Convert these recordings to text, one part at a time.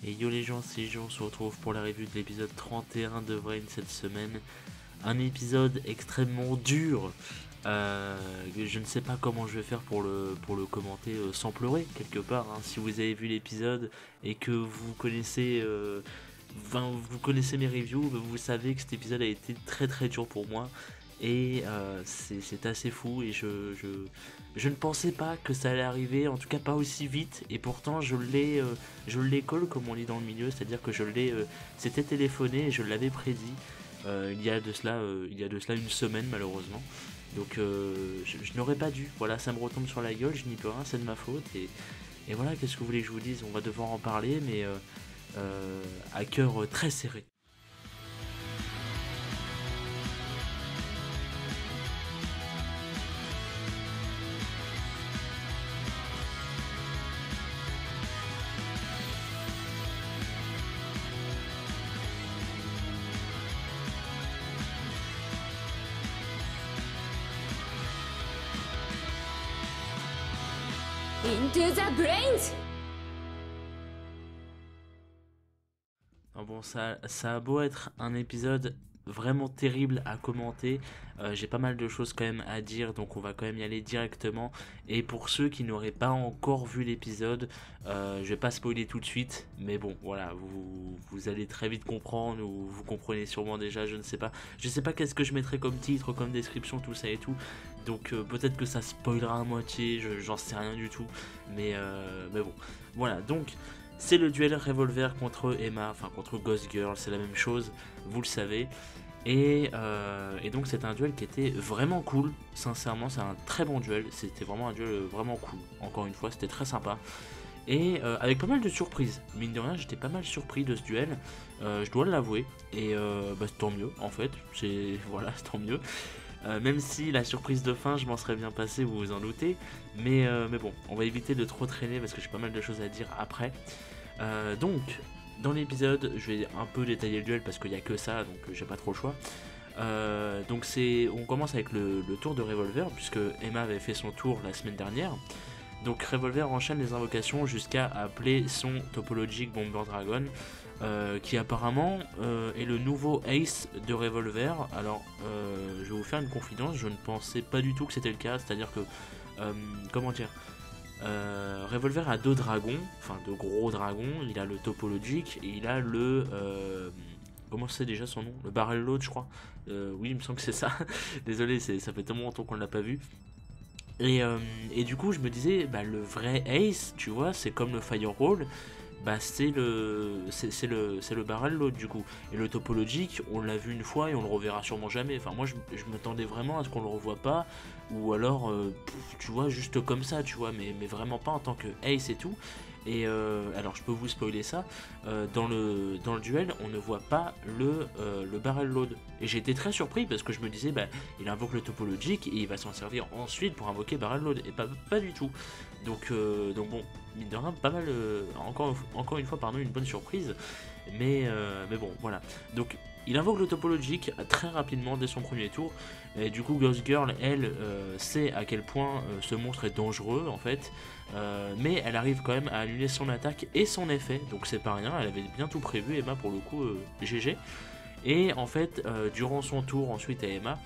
Et yo les gens, c'est Jean, on se retrouve pour la review de l'épisode 31 de Vrain cette semaine. Un épisode extrêmement dur. Je ne sais pas comment je vais faire pour le commenter sans pleurer quelque part. Si vous avez vu l'épisode et que vous connaissez, vous connaissez mes reviews, vous savez que cet épisode a été très très dur pour moi. Et c'est assez fou et je ne pensais pas que ça allait arriver, en tout cas pas aussi vite, et pourtant je l'ai call comme on dit dans le milieu, c'est-à-dire que c'était téléphoné et je l'avais prédit il y a de cela une semaine malheureusement. Donc je n'aurais pas dû, voilà, ça me retombe sur la gueule, je n'y peux rien, c'est de ma faute, et voilà, qu'est-ce que vous voulez que je vous dise, on va devoir en parler, mais à cœur très serré. Into the brains! Bon, ça a beau être un épisode vraiment terrible à commenter, j'ai pas mal de choses quand même à dire, donc on va quand même y aller directement. Et pour ceux qui n'auraient pas encore vu l'épisode, je vais pas spoiler tout de suite, mais bon, voilà, vous allez très vite comprendre, ou vous comprenez sûrement déjà, je ne sais pas. Je sais pas qu'est-ce que je mettrai comme titre, comme description, tout ça et tout, donc peut-être que ça spoilera à moitié, j'en sais rien du tout, mais bon, voilà, donc... C'est le duel Revolver contre Emma, enfin contre Ghost Girl, c'est la même chose, vous le savez. Et donc c'est un duel qui était vraiment cool, sincèrement c'est un très bon duel, c'était vraiment un duel vraiment cool, encore une fois c'était très sympa. Et avec pas mal de surprises, mine de rien j'étais pas mal surpris de ce duel, je dois l'avouer, et c'est tant mieux en fait, voilà, c'est tant mieux. Même si la surprise de fin je m'en serais bien passé, vous vous en doutez, mais bon, on va éviter de trop traîner parce que j'ai pas mal de choses à dire après. Donc dans l'épisode je vais un peu détailler le duel parce qu'il n'y a que ça, donc j'ai pas trop le choix. Donc on commence avec le tour de Revolver, puisque Emma avait fait son tour la semaine dernière. Donc Revolver enchaîne les invocations jusqu'à appeler son topologique Bomber Dragon, qui apparemment est le nouveau Ace de Revolver. Alors je vais vous faire une confidence, je ne pensais pas du tout que c'était le cas, c'est-à-dire que comment dire, Revolver a deux dragons, enfin deux gros dragons, il a le topologique et il a le comment c'est déjà son nom, le Barrel Load je crois, oui il me semble que c'est ça. Désolé, ça fait tellement longtemps qu'on ne l'a pas vu. Et du coup je me disais, bah, le vrai Ace, tu vois, c'est comme le Firewall, bah c'est le Barrel Load du coup. Et le topologique, on l'a vu une fois et on le reverra sûrement jamais. Enfin moi je m'attendais vraiment à ce qu'on le revoie pas, ou alors tu vois, juste comme ça, tu vois, mais vraiment pas en tant que Ace et tout. Et alors je peux vous spoiler ça, dans le duel on ne voit pas le Barrel Load. Et j'ai été très surpris parce que je me disais, bah il invoque le topologique et il va s'en servir ensuite pour invoquer Barrel Load, et pas du tout. Donc bon, mine de rien, pas mal, encore une fois, pardon, une bonne surprise, mais bon, voilà. Donc il invoque le topologique très rapidement dès son premier tour, et du coup Ghost Girl, elle, sait à quel point ce monstre est dangereux en fait, mais elle arrive quand même à annuler son attaque et son effet, donc c'est pas rien, elle avait bien tout prévu, Emma pour le coup, GG. Et en fait, durant son tour ensuite à Emma,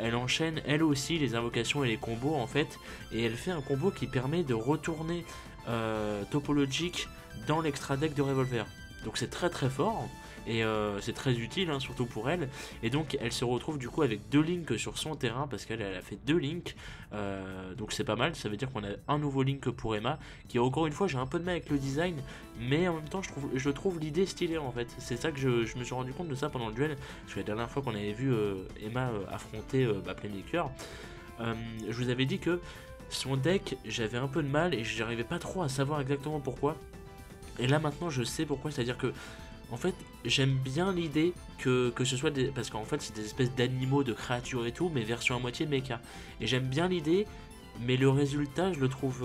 elle enchaîne elle aussi les invocations et les combos en fait, et elle fait un combo qui permet de retourner topologique dans l'extra deck de Revolver. Donc c'est très très fort, et c'est très utile, hein, surtout pour elle. Et donc elle se retrouve du coup avec deux links sur son terrain, parce qu'elle a fait deux links, donc c'est pas mal. Ça veut dire qu'on a un nouveau link pour Emma, qui encore une fois j'ai un peu de mal avec le design, mais en même temps je trouve l'idée stylée en fait. C'est ça que je me suis rendu compte de ça pendant le duel, parce que la dernière fois qu'on avait vu Emma affronter Playmaker, je vous avais dit que son deck j'avais un peu de mal et j'arrivais pas trop à savoir exactement pourquoi. Et là maintenant je sais pourquoi, c'est à dire que en fait, j'aime bien l'idée que ce soit des... Parce qu'en fait, c'est des espèces d'animaux, de créatures et tout, mais version à moitié mecha. Et j'aime bien l'idée, mais le résultat, je le trouve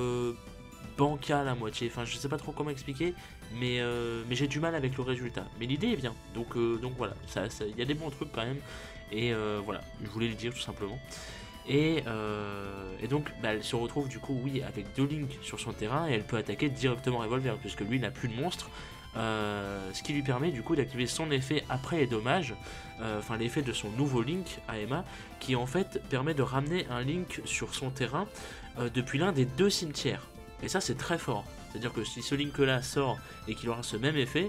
bancal à moitié. Enfin, je sais pas trop comment expliquer, mais j'ai du mal avec le résultat. Mais l'idée est bien, donc voilà, il y a des bons trucs quand même. Et voilà, je voulais le dire tout simplement. Et donc bah, elle se retrouve du coup, oui, avec deux links sur son terrain, et elle peut attaquer directement Revolver, puisque lui n'a plus de monstre. ce qui lui permet du coup d'activer son effet après les dommages, enfin l'effet de son nouveau Link à Emma, qui en fait permet de ramener un Link sur son terrain depuis l'un des 2 cimetières. Et ça c'est très fort, c'est-à-dire que si ce Link là sort et qu'il aura ce même effet,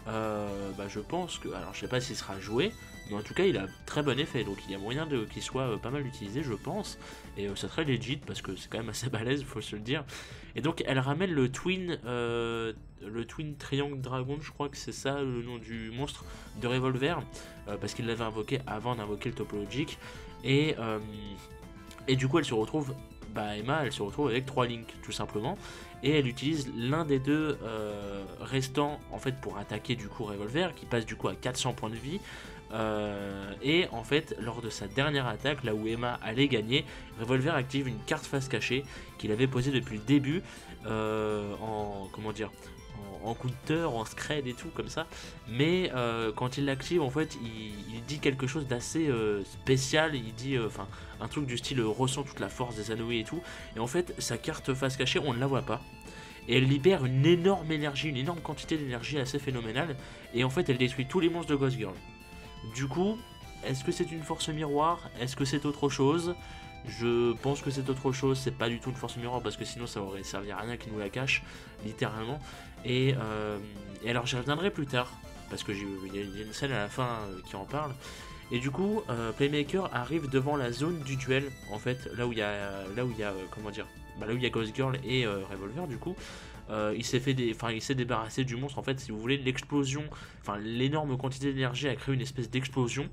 je pense que, alors je sais pas s'il sera joué, mais en tout cas il a très bon effet, donc il y a moyen qu'il soit pas mal utilisé je pense, et c'est très legit parce que c'est quand même assez balèze, faut se le dire. Et donc elle ramène le Twin Triangle Dragon, je crois que c'est ça le nom du monstre de Revolver, parce qu'il l'avait invoqué avant d'invoquer le Topologic, et du coup elle se retrouve, Emma elle se retrouve avec 3 Links tout simplement, et elle utilise l'un des 2 restants en fait pour attaquer du coup Revolver, qui passe du coup à 400 points de vie. Et en fait lors de sa dernière attaque, là où Emma allait gagner, Revolver active une carte face cachée qu'il avait posée depuis le début, en counter, en scred et tout comme ça, mais quand il l'active en fait il dit quelque chose d'assez spécial, il dit un truc du style ressent toute la force des Anoui et tout, et en fait sa carte face cachée on ne la voit pas, et elle libère une énorme énergie, une énorme quantité d'énergie assez phénoménale, et en fait elle détruit tous les monstres de Ghost Girl. Du coup, est-ce que c'est une force miroir? Est-ce que c'est autre chose? Je pense que c'est autre chose, c'est pas du tout une force miroir parce que sinon ça aurait servi à rien qu'il nous la cache, littéralement. Et alors j'y reviendrai plus tard, parce que il y a une scène à la fin qui en parle. Et du coup, Playmaker arrive devant la zone du duel, en fait, là où il y a Ghost Girl et Revolver du coup. Il s'est débarrassé du monstre, en fait, si vous voulez, l'explosion, l'énorme quantité d'énergie a créé une espèce d'explosion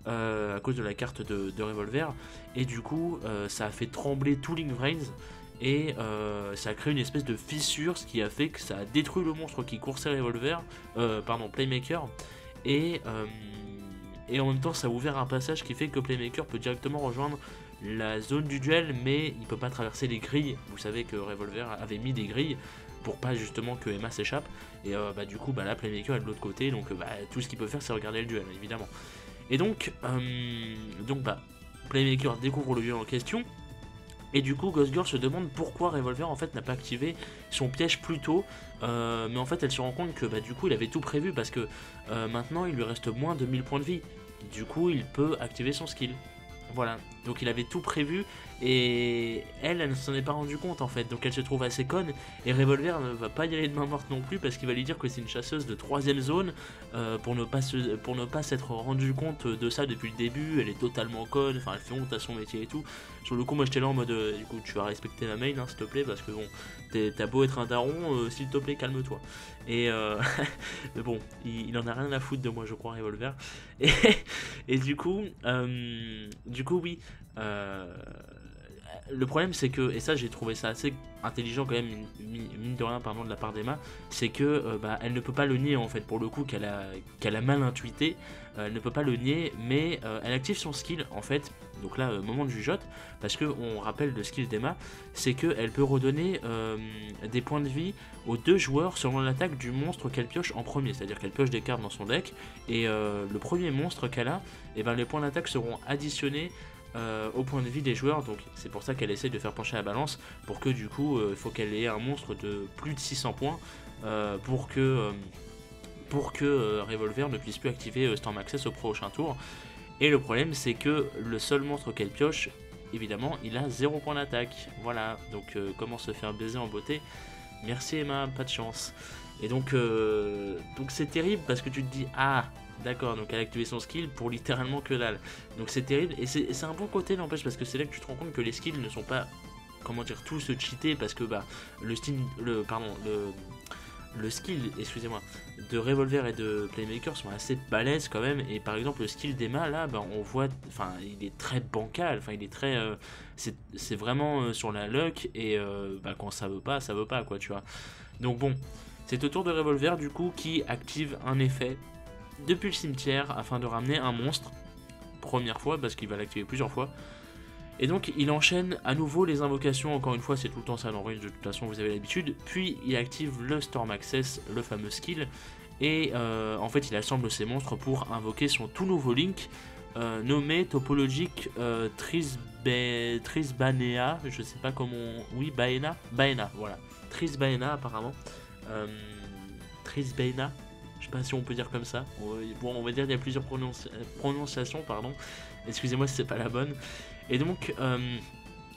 à cause de la carte de Revolver, et du coup ça a fait trembler tout Link Vrains, et ça a créé une espèce de fissure, ce qui a fait que ça a détruit le monstre qui coursait Playmaker, et en même temps ça a ouvert un passage qui fait que Playmaker peut directement rejoindre la zone du duel, mais il peut pas traverser les grilles. Vous savez que Revolver avait mis des grilles pour pas justement que Emma s'échappe, et du coup là Playmaker est de l'autre côté, donc tout ce qu'il peut faire c'est regarder le duel évidemment. Et donc Playmaker découvre le duel en question, et du coup Ghost Girl se demande pourquoi Revolver en fait n'a pas activé son piège plus tôt, mais en fait elle se rend compte que du coup il avait tout prévu, parce que maintenant il lui reste moins de 1000 points de vie, du coup il peut activer son skill. Voilà, donc il avait tout prévu, et elle ne s'en est pas rendu compte en fait, donc elle se trouve assez conne, et Revolver ne va pas y aller de main morte non plus, parce qu'il va lui dire que c'est une chasseuse de 3ème zone, pour ne pas s'être rendu compte de ça depuis le début. Elle est totalement conne, elle fait honte à son métier et tout. Sur le coup moi j'étais là en mode du coup tu vas respecter ma main s'il te plaît, parce que bon t'as beau être un daron, s'il te plaît calme-toi. Et mais bon, il en a rien à foutre de moi je crois, Revolver. Et du coup oui, le problème c'est que, et ça j'ai trouvé ça assez intelligent quand même, mine de rien de la part d'Emma, c'est que elle ne peut pas le nier en fait, pour le coup qu'elle a mal intuité, elle ne peut pas le nier, mais elle active son skill en fait. Donc là, moment de jugeote, parce que on rappelle le skill d'Emma, c'est qu'elle peut redonner des points de vie aux 2 joueurs selon l'attaque du monstre qu'elle pioche en premier, c'est-à-dire qu'elle pioche des cartes dans son deck, et le premier monstre qu'elle a, les points d'attaque seront additionnés au point de vie des joueurs. Donc c'est pour ça qu'elle essaie de faire pencher la balance, pour que du coup il faut qu'elle ait un monstre de plus de 600 points pour que Revolver ne puisse plus activer Storm Access au prochain tour. Et le problème c'est que le seul monstre qu'elle pioche, évidemment il a 0 point d'attaque. Voilà, donc comment se faire baiser en beauté. Merci Emma, pas de chance. Et donc c'est terrible, parce que tu te dis d'accord, donc elle a activé son skill pour littéralement que dalle. Donc c'est terrible, et c'est un bon côté n'empêche, parce que c'est là que tu te rends compte que les skills ne sont pas, tous cheatés, parce que le skill, excusez-moi, de Revolver et de Playmaker sont assez balèzes quand même. Et par exemple le skill d'Emma là, on voit, il est très bancal, il est très c'est vraiment sur la luck, et quand ça veut pas quoi, tu vois. Donc bon, c'est au tour de Revolver du coup, qui active un effet depuis le cimetière afin de ramener un monstre, première fois, parce qu'il va l'activer plusieurs fois. Et donc il enchaîne à nouveau les invocations, encore une fois c'est tout le temps ça dans Ruins, de toute façon vous avez l'habitude, puis il active le Storm Access, le fameux skill, et en fait il assemble ses monstres pour invoquer son tout nouveau Link, nommé Topologic Trisbanea, je sais pas comment, oui Baena, voilà, Trisbanea apparemment, Trisbaena. Je sais pas si on peut dire comme ça. Bon, on va dire qu'il y a plusieurs prononciations, pardon. Excusez-moi si c'est pas la bonne. Et donc,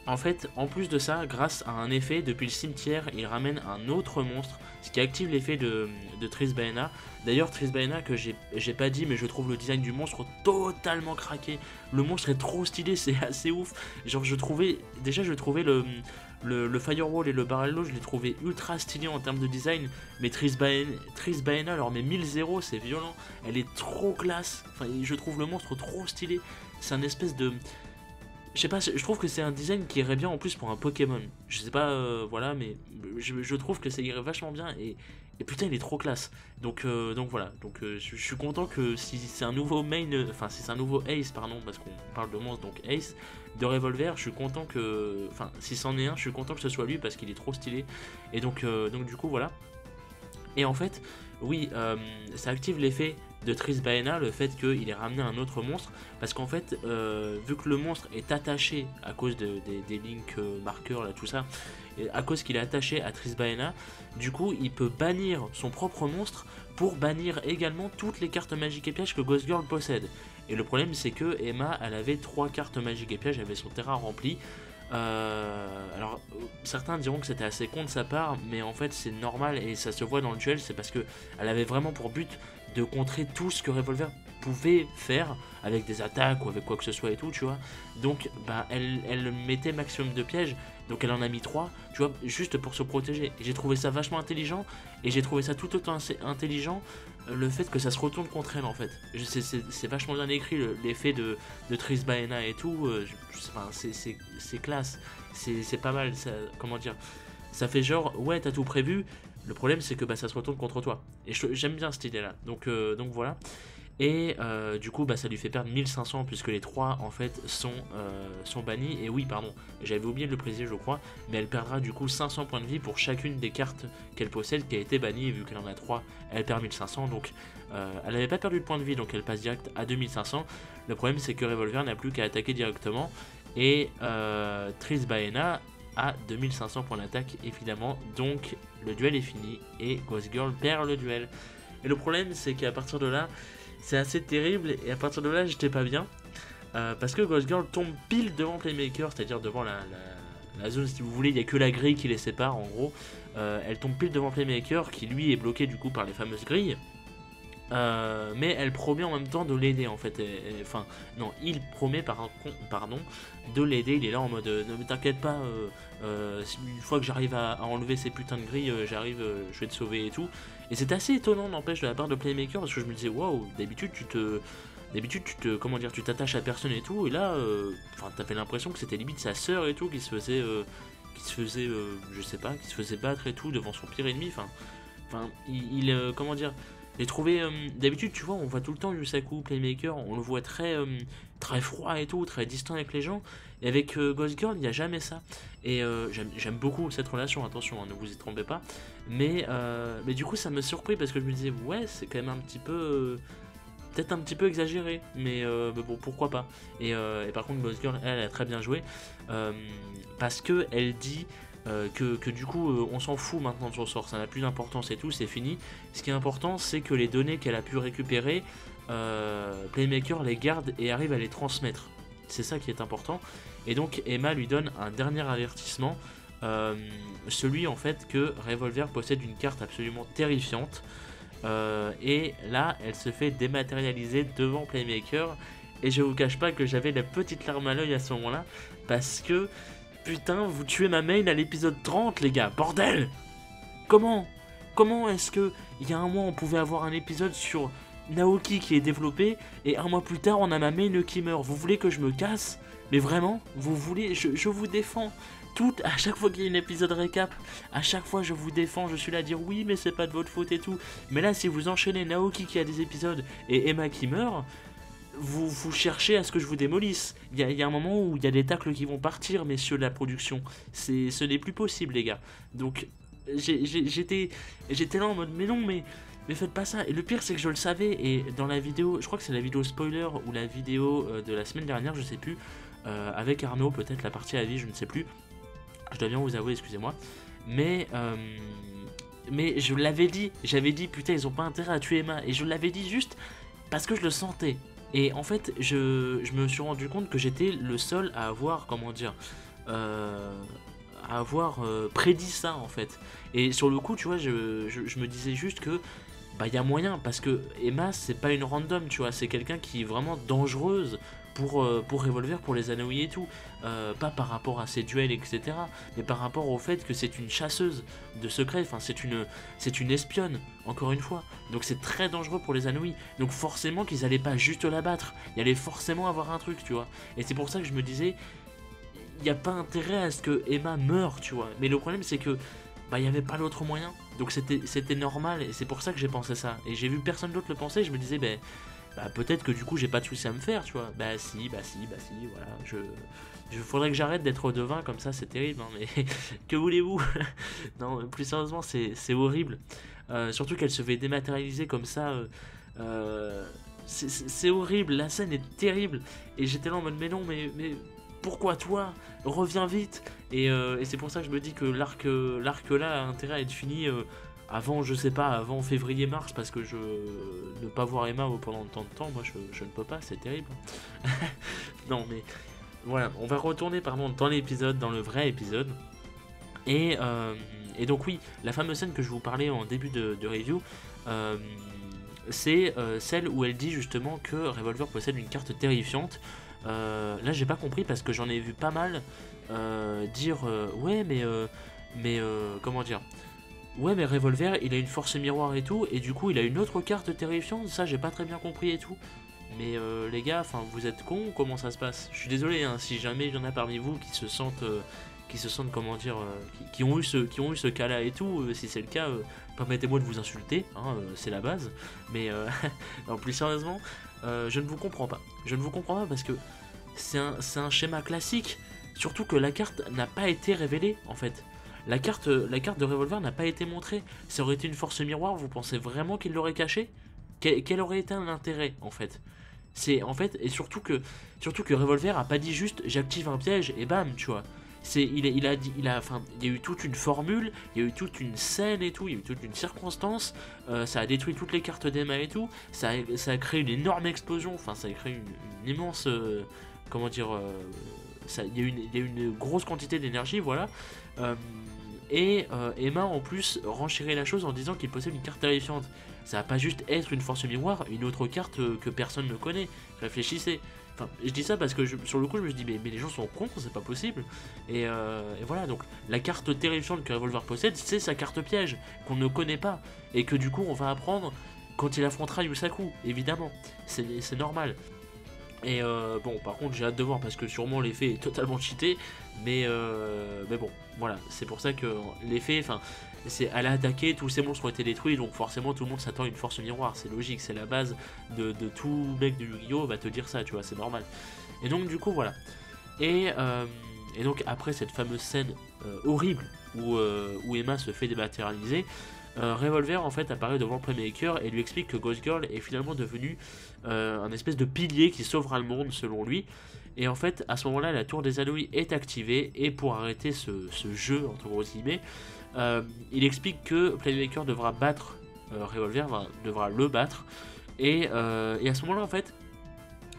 en fait, en plus de ça, grâce à un effet, depuis le cimetière, il ramène un autre monstre, ce qui active l'effet de Trisbaena. D'ailleurs, Trisbaena, que j'ai pas dit, mais je trouve le design du monstre totalement craqué. Le monstre est trop stylé, c'est assez ouf. Genre, je trouvais le Firewall et le Barrel-Low, je les trouvais ultra stylés en termes de design. Mais Trisbaena leur met 1000-0, c'est violent. Elle est trop classe. Enfin, je trouve le monstre trop stylé. C'est un espèce de... Je sais pas, je trouve que c'est un design qui irait bien en plus pour un Pokémon. Je sais pas, voilà, mais je trouve que ça irait vachement bien et putain, il est trop classe. Donc voilà, je suis content que si c'est un nouveau main, enfin si c'est un nouveau Ace, pardon, parce qu'on parle de monstre, donc Ace, de Revolver, je suis content que, enfin si c'en est un, je suis content que ce soit lui parce qu'il est trop stylé. Et donc du coup, voilà. Et en fait, oui, ça active l'effet de Trisbaena, le fait qu'il ait ramené un autre monstre, parce qu'en fait, vu que le monstre est attaché à cause des links marqueurs, là, tout ça, et à cause qu'il est attaché à Trisbaena, du coup, il peut bannir son propre monstre pour bannir également toutes les cartes magiques et pièges que Ghost Girl possède. Et le problème, c'est que Emma, elle avait 3 cartes magiques et pièges, elle avait son terrain rempli. Alors certains diront que c'était assez con de sa part, mais en fait c'est normal et ça se voit dans le duel, c'est parce que elle avait vraiment pour but de contrer tout ce que Revolver pouvait faire avec des attaques ou avec quoi que ce soit et tout, tu vois. Donc bah elle mettait maximum de pièges, donc elle en a mis 3, tu vois, juste pour se protéger. Et j'ai trouvé ça vachement intelligent et j'ai trouvé ça tout autant intelligent le fait que ça se retourne contre elle en fait. C'est vachement bien écrit l'effet de Trisbaena et tout, enfin, c'est classe, c'est pas mal, ça, comment dire, ça fait genre ouais t'as tout prévu, le problème c'est que bah, ça se retourne contre toi. Et j'aime bien cette idée là, donc voilà. Et du coup bah, ça lui fait perdre 1500 puisque les 3 en fait sont bannis. Et oui pardon, j'avais oublié de le préciser je crois, mais elle perdra du coup 500 points de vie pour chacune des cartes qu'elle possède qui a été bannie. Et vu qu'elle en a 3, elle perd 1500, donc elle n'avait pas perdu de points de vie, donc elle passe direct à 2500. Le problème c'est que Revolver n'a plus qu'à attaquer directement. Et Trisbaena à 2500 points d'attaque évidemment, donc le duel est fini et Ghost Girl perd le duel. Et le problème c'est qu'à partir de là c'est assez terrible, et à partir de là j'étais pas bien parce que Ghost Girl tombe pile devant Playmaker, c'est-à-dire devant la zone, si vous voulez, il n'y a que la grille qui les sépare en gros. Elle tombe pile devant Playmaker qui lui est bloqué du coup par les fameuses grilles. Mais elle promet en même temps de l'aider en fait. Enfin, non, il promet pardon de l'aider. Il est là en mode ne t'inquiète pas, une fois que j'arrive à enlever ces putains de grilles, je vais te sauver et tout. Et c'est assez étonnant, n'empêche, de la part de Playmaker, parce que je me disais waouh, d'habitude tu te comment dire, tu t'attaches à personne et tout, et là, t'avais l'impression que c'était limite sa sœur et tout qui se faisait, je sais pas, qui se faisait battre et tout devant son pire ennemi. Comment dire. J'ai trouvé, d'habitude tu vois, on voit tout le temps Yusaku, Playmaker, on le voit très froid et tout, très distant avec les gens, et avec Ghost Girl il n'y a jamais ça. Et j'aime beaucoup cette relation, attention, hein, ne vous y trompez pas, mais du coup ça me surprit parce que je me disais ouais c'est quand même un petit peu, peut-être un petit peu exagéré, mais bon pourquoi pas. Et par contre Ghost Girl elle a très bien joué, parce que elle dit que du coup on s'en fout maintenant de son sort, ça n'a plus d'importance et tout, c'est fini. Ce qui est important c'est que les données qu'elle a pu récupérer, Playmaker les garde et arrive à les transmettre, c'est ça qui est important. Et donc Emma lui donne un dernier avertissement, celui en fait que Revolver possède une carte absolument terrifiante, et là elle se fait dématérialiser devant Playmaker, et je vous cache pas que j'avais la petite larme à l'œil à ce moment là, parce que putain, vous tuez ma main à l'épisode 30, les gars, bordel! Comment est-ce que il y a un mois on pouvait avoir un épisode sur Naoki qui est développé et un mois plus tard on a ma main qui meurt? Vous voulez que je me casse? Mais vraiment, vous voulez, je vous défends. À chaque fois qu'il y a un épisode récap, à chaque fois je vous défends, je suis là à dire oui mais c'est pas de votre faute et tout. Mais là si vous enchaînez Naoki qui a des épisodes et Emma qui meurt, vous cherchez à ce que je vous démolisse. Il y a un moment où il y a des tacles qui vont partir, messieurs de la production. Ce n'est plus possible, les gars. Donc, j'étais là en mode, mais non, mais faites pas ça. Et le pire, c'est que je le savais. Et dans la vidéo, je crois que c'est la vidéo spoiler ou la vidéo de la semaine dernière, je sais plus, avec Arnaud, peut-être la partie à vie, je ne sais plus. Je dois bien vous avouer, excusez-moi. Mais Mais je l'avais dit, j'avais dit putain ils ont pas intérêt à tuer Emma, et je l'avais dit juste parce que je le sentais. Et en fait je me suis rendu compte que j'étais le seul à avoir, comment dire, euh, à avoir prédit ça en fait. Et sur le coup tu vois je me disais juste que bah il y a moyen, parce que Emma c'est pas une random, tu vois, c'est quelqu'un qui est vraiment dangereuse pour Revolver, pour les Anoui et tout. Pas par rapport à ses duels, etc. Mais par rapport au fait que c'est une chasseuse de secrets, enfin c'est une espionne, encore une fois. Donc c'est très dangereux pour les Anoui. Donc forcément qu'ils allaient pas juste la battre, il allait forcément avoir un truc, tu vois. Et c'est pour ça que je me disais, il n'y a pas intérêt à ce que Emma meure, tu vois. Mais le problème c'est que bah il n'y avait pas d'autre moyen. Donc c'était normal, et c'est pour ça que j'ai pensé ça. Et j'ai vu personne d'autre le penser, et je me disais, bah peut-être que du coup j'ai pas de soucis à me faire, tu vois. Bah si, voilà. Faudrait que j'arrête d'être devin comme ça, c'est terrible, hein, mais que voulez-vous. Non, plus sérieusement, c'est horrible. Surtout qu'elle se fait dématérialiser comme ça. C'est horrible, la scène est terrible. Et j'étais là en mode, mais non, mais pourquoi toi? Reviens vite. Et c'est pour ça que je me dis que l'arc là a intérêt à être fini avant, je sais pas, avant février-mars, parce que ne pas voir Emma pendant tant de temps, moi je ne peux pas, c'est terrible. Non mais voilà, on va retourner pardon dans l'épisode, dans le vrai épisode. Et donc oui, la fameuse scène que je vous parlais en début de review, c'est celle où elle dit justement que Revolver possède une carte terrifiante. Là j'ai pas compris parce que j'en ai vu pas mal dire ouais mais comment dire, ouais mais Revolver il a une force miroir et tout, et du coup il a une autre carte terrifiante, ça j'ai pas très bien compris et tout. Mais les gars, enfin vous êtes cons, comment ça se passe? Je suis désolé hein, si jamais il y en a parmi vous qui se sentent comment dire, qui ont eu ce cas là et tout, si c'est le cas, permettez-moi de vous insulter, hein, c'est la base. Mais non, plus sérieusement, je ne vous comprends pas. Je ne vous comprends pas parce que c'est un schéma classique. Surtout que la carte n'a pas été révélée en fait. La carte de Revolver n'a pas été montrée. Ça aurait été une force miroir, vous pensez vraiment qu'il l'aurait cachée? Quel aurait été un intérêt en fait? C'est en fait, et surtout que Revolver a pas dit juste j'active un piège et bam, tu vois. Enfin, il y a eu toute une formule, il y a eu toute une scène et tout, il y a eu toute une circonstance, ça a détruit toutes les cartes d'Emma et tout, ça a créé une énorme explosion, enfin ça a créé une immense, comment dire, il y a eu une grosse quantité d'énergie, voilà. Euh, Emma en plus renchérit la chose en disant qu'il possède une carte terrifiante. Ça va pas juste être une force miroir, une autre carte que personne ne connaît. Réfléchissez. Enfin, je dis ça parce que sur le coup, je me dis, mais les gens sont cons, c'est pas possible. Et voilà, donc la carte terrifiante que Revolver possède, c'est sa carte piège, qu'on ne connaît pas. Et que du coup, on va apprendre quand il affrontera Yusaku, évidemment. C'est normal. Et bon, par contre, j'ai hâte de voir parce que sûrement l'effet est totalement cheaté. Mais bon, voilà, c'est pour ça que l'effet, enfin, elle a attaqué, tous ces monstres ont été détruits, donc forcément tout le monde s'attend à une force miroir, c'est logique, c'est la base de tout mec de Yu-Gi-Oh! Va te dire ça, tu vois, c'est normal. Et donc du coup voilà. Et donc après cette fameuse scène horrible où Emma se fait dématérialiser, Revolver en fait apparaît devant le Playmaker et lui explique que Ghost Girl est finalement devenue un espèce de pilier qui sauvera le monde selon lui. Et en fait, à ce moment-là, la tour des Anoui est activée, et pour arrêter ce jeu, entre gros guillemets, il explique que Playmaker devra battre Revolver, devra le battre, et à ce moment-là, en fait,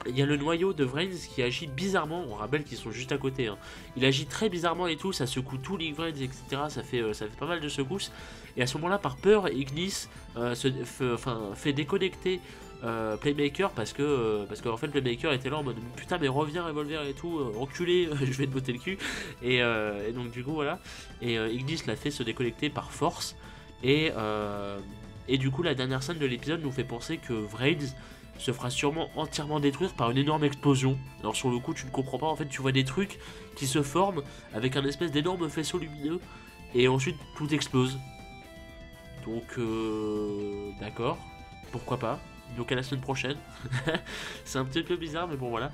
il y a le noyau de Vrains qui agit bizarrement, on rappelle qu'ils sont juste à côté, hein. Il agit très bizarrement et tout, ça secoue tous les Vrains, etc., ça fait pas mal de secousses, et à ce moment-là, par peur, Ignis fait déconnecter Playmaker parce que en fait Playmaker était là en mode putain mais reviens Revolver et tout, enculé, je vais te botter le cul, et donc du coup voilà, et Ignis l'a fait se déconnecter par force, et du coup la dernière scène de l'épisode nous fait penser que Vraids se fera sûrement entièrement détruire par une énorme explosion. Alors sur le coup tu ne comprends pas, en fait tu vois des trucs qui se forment avec un espèce d'énorme faisceau lumineux et ensuite tout explose. Donc d'accord, pourquoi pas. Donc à la semaine prochaine. C'est un petit peu bizarre mais bon voilà.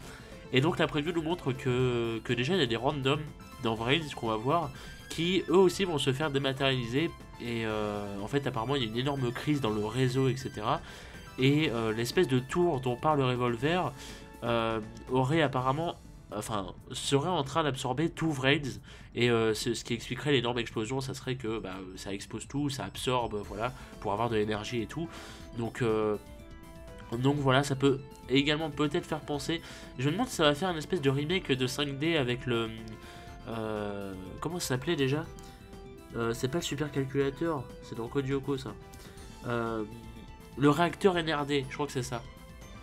Et donc la preview nous montre que déjà il y a des randoms dans Vrains qu'on va voir qui eux aussi vont se faire dématérialiser. Et en fait apparemment il y a une énorme crise dans le réseau, etc. Et l'espèce de tour dont parle le Revolver aurait apparemment enfin, serait en train d'absorber tout Vraids. Et ce qui expliquerait l'énorme explosion, ça serait que bah, ça expose tout, ça absorbe, voilà, pour avoir de l'énergie et tout. Donc voilà, ça peut également peut-être faire penser. Je me demande si ça va faire une espèce de remake de 5D avec le. Comment ça s'appelait déjà? C'est pas le supercalculateur, c'est dans Code Lyoko ça. Le réacteur NRD, je crois que c'est ça.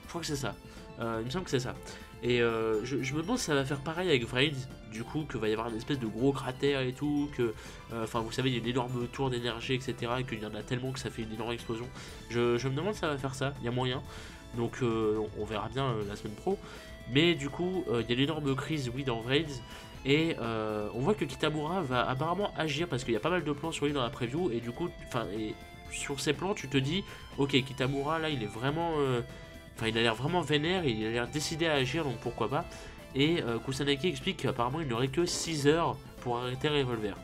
Je crois que c'est ça. Il me semble que c'est ça. Et je me demande si ça va faire pareil avec Vraids, du coup, que va y avoir une espèce de gros cratère et tout, que, enfin, vous savez, il y a une énorme tour d'énergie, etc., et qu'il y en a tellement que ça fait une énorme explosion. Je me demande si ça va faire ça, il y a moyen. Donc, on verra bien la semaine pro. Mais du coup, il y a l'énorme crise, oui, dans Vraids, et on voit que Kitamura va apparemment agir, parce qu'il y a pas mal de plans sur lui dans la preview, et du coup, enfin, sur ces plans, tu te dis, ok, Kitamura, là, il est vraiment. Enfin, il a l'air vraiment vénère, il a l'air décidé à agir, donc pourquoi pas. Et Kusanagi explique qu'apparemment il n'aurait que 6 heures pour arrêter Revolver.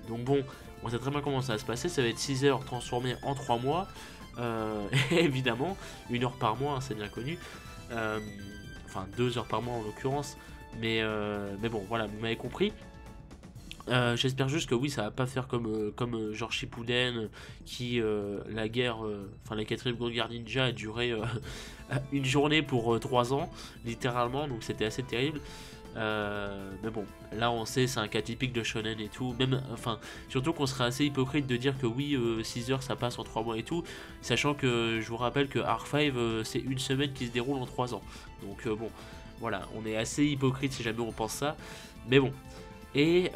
Donc bon, on sait très bien comment ça va se passer, ça va être 6 heures transformées en 3 mois. Et évidemment, 1 heure par mois, hein, c'est bien connu. Enfin, 2 heures par mois en l'occurrence. Mais bon, voilà, vous m'avez compris. J'espère juste que oui, ça va pas faire comme genre Shippuden, qui la guerre, enfin la 4ème Grande Guerre Ninja a duré une journée pour 3 ans, littéralement, donc c'était assez terrible. Mais bon, là on sait, c'est un cas typique de shonen et tout. Même, enfin, surtout qu'on serait assez hypocrite de dire que oui, 6 heures ça passe en 3 mois et tout, sachant que je vous rappelle que Arc 5 c'est une semaine qui se déroule en 3 ans. Donc bon, voilà, on est assez hypocrite si jamais on pense ça. Mais bon. Et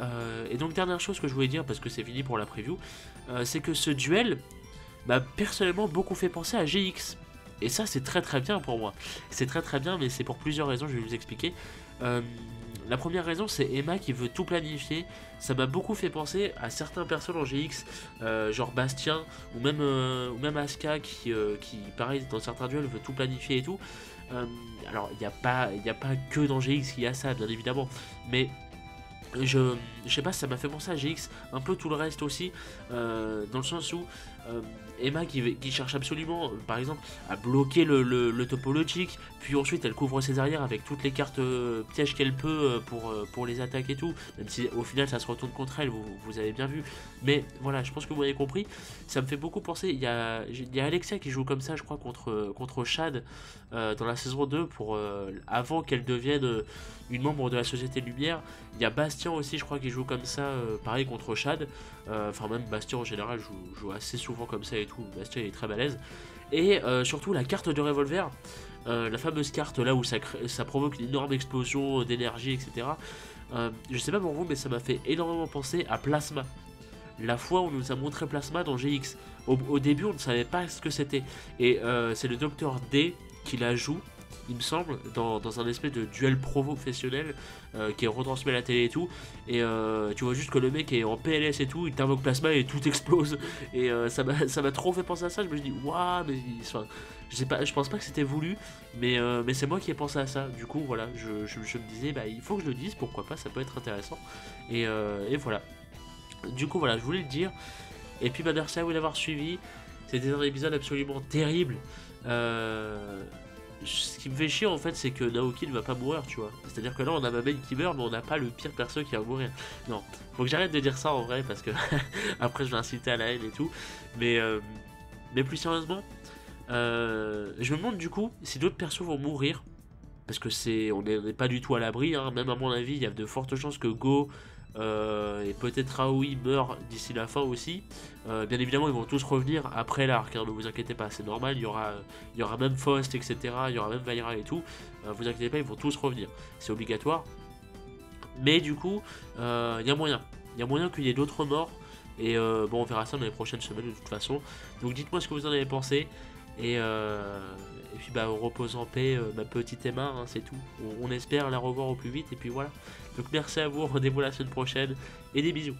donc dernière chose que je voulais dire, parce que c'est fini pour la preview, c'est que ce duel m'a personnellement beaucoup fait penser à GX. Et ça c'est très très bien pour moi. C'est très très bien, mais c'est pour plusieurs raisons, je vais vous expliquer. La première raison, c'est Emma qui veut tout planifier. Ça m'a beaucoup fait penser à certains persos dans GX, genre Bastien ou même Asuka qui pareil dans certains duels veut tout planifier et tout. Alors il n'y a pas que dans GX qu'il y a ça, bien évidemment, mais je sais pas, ça m'a fait penser à GX, un peu tout le reste aussi, dans le sens où Emma qui cherche absolument, par exemple, à bloquer le topologique, puis ensuite elle couvre ses arrières avec toutes les cartes pièges qu'elle peut pour les attaques et tout, même si au final ça se retourne contre elle, vous avez bien vu, mais voilà, je pense que vous avez compris, ça me fait beaucoup penser, il y a Alexia qui joue comme ça, je crois, contre Chad dans la saison 2, avant qu'elle devienne une membre de la Société Lumière. Il y a Bastien aussi, je crois, qui joue comme ça, pareil contre Chad. Enfin, même Bastien en général joue assez souvent comme ça et tout. Bastien il est très balèze. Et surtout la carte de Revolver, la fameuse carte là où ça provoque une énorme explosion d'énergie, etc. Je sais pas pour vous, mais ça m'a fait énormément penser à Plasma. La fois où on nous a montré Plasma dans GX. Au début, on ne savait pas ce que c'était. Et c'est le docteur D qui la joue, il me semble, dans un espèce de duel professionnel qui est retransmis à la télé et tout. Et tu vois juste que le mec est en PLS et tout, il t'invoque Plasma et tout explose. Et ça m'a trop fait penser à ça. Je me suis dit, waouh, mais enfin, je pense pas que c'était voulu, mais c'est moi qui ai pensé à ça. Du coup, voilà, je me disais, bah, il faut que je le dise, pourquoi pas, ça peut être intéressant. Et voilà. Du coup, voilà, je voulais le dire. Et puis, bah, merci à vous d'avoir suivi. C'était un épisode absolument terrible. Ce qui me fait chier en fait, c'est que Naoki ne va pas mourir, tu vois. C'est-à-dire que là, on a ma main qui meurt, mais on n'a pas le pire perso qui va mourir. Non, faut que j'arrête de dire ça en vrai, parce que après je vais inciter à la haine et tout. Mais plus sérieusement, je me demande du coup si d'autres persos vont mourir. Parce que on n'est pas du tout à l'abri, hein. Même à mon avis, il y a de fortes chances que Go et peut-être Aoi meurent d'ici la fin aussi. Bien évidemment, ils vont tous revenir après l'arc, hein, ne vous inquiétez pas, c'est normal. Il y aura même Faust, etc. Il y aura même Vaira et tout. Vous inquiétez pas, ils vont tous revenir, c'est obligatoire. Mais du coup, il y a moyen. Il y a moyen qu'il y ait d'autres morts. Et bon, on verra ça dans les prochaines semaines de toute façon. Donc dites-moi ce que vous en avez pensé. Et puis bah on repose en paix ma petite Emma, hein, c'est tout. On espère la revoir au plus vite et puis voilà. Donc merci à vous, rendez-vous la semaine prochaine et des bisous.